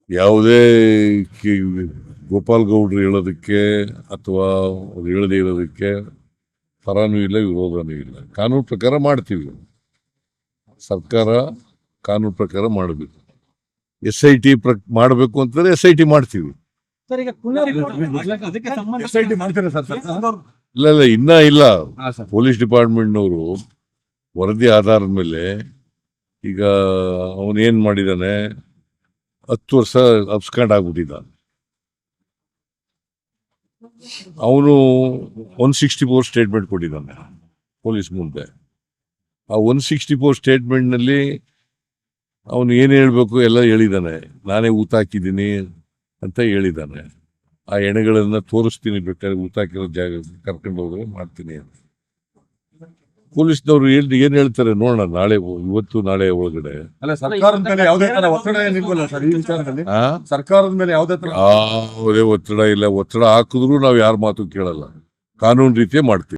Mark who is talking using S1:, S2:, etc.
S1: ಯಾವುದೇ ಗೋಪಾಲ್ ಗೌಡ್ರು ಹೇಳೋದಕ್ಕೆ ಅಥವಾ ಅವ್ರು ಹೇಳದೇ ಇರೋದಕ್ಕೆ ಪರನೂ ಇಲ್ಲ, ವಿರೋಧನೂ ಇಲ್ಲ. ಕಾನೂನು ಪ್ರಕಾರ ಮಾಡ್ತೀವಿ. ಸರ್ಕಾರ ಕಾನೂನು ಪ್ರಕಾರ ಮಾಡಬೇಕು. SIT ಮಾಡಬೇಕು ಅಂತಂದ್ರೆ SIT ಮಾಡ್ತೀವಿ. ಇಲ್ಲ ಇನ್ನ ಇಲ್ಲ. ಪೊಲೀಸ್ ಡಿಪಾರ್ಟ್ಮೆಂಟ್ನವರು ವರದಿ ಆಧಾರದ ಮೇಲೆ ಈಗ ಅವನೇನ್ ಮಾಡಿದಾನೆ, 10 ವರ್ಷ ಅಬ್ಸ್ಕಾಂಡ್ ಆಗ್ಬಿಟ್ಟಿದ್ದಾನೆ. ಅವನು 164 ಸ್ಟೇಟ್ಮೆಂಟ್ ಕೊಟ್ಟಿದ್ದಾನೆ ಪೊಲೀಸ್ ಮುಂದೆ. ಆ 164 ಸ್ಟೇಟ್ಮೆಂಟ್ನಲ್ಲಿ ಅವನು ಏನು ಹೇಳಬೇಕು ಎಲ್ಲ ಹೇಳಿದ್ದಾನೆ. ನಾನೇ ಊತ ಹಾಕಿದ್ದೀನಿ ಅಂತ ಹೇಳಿದ್ದಾನೆ. ಆ ಎಣೆಗಳನ್ನ ತೋರಿಸ್ತೀನಿ, ಬೇಕಾದ್ರೆ ಊತ ಹಾಕಿರೋ ಜಾಗ ಕರ್ಕೊಂಡು ಹೋದ್ರೆ ಮಾಡ್ತೀನಿ ಅಂತ. ಪೊಲೀಸ್ನವ್ರು ಏನ್ ಹೇಳ್ತಾರೆ ನೋಡೋಣ, ನಾಳೆ ಇವತ್ತು ನಾಳೆ ಒಳಗಡೆ.
S2: ಸರ್ಕಾರದ ಮೇಲೆ ಯಾವುದೇ ತರ ಒತ್ತಡ ಏನಿಲ್ವಲ್ಲ ಸರ್ ಈ ವಿಚಾರದಲ್ಲಿ? ಸರ್ಕಾರದ ಮೇಲೆ ಯಾವುದೇ ತರ
S1: ಯಾವುದೇ ಒತ್ತಡ ಇಲ್ಲ. ಒತ್ತಡ ಹಾಕಿದ್ರು ನಾವು ಯಾರ ಮಾತು ಕೇಳಲ್ಲ, ಕಾನೂನು ರೀತಿಯೇ ಮಾಡ್ತೀವಿ.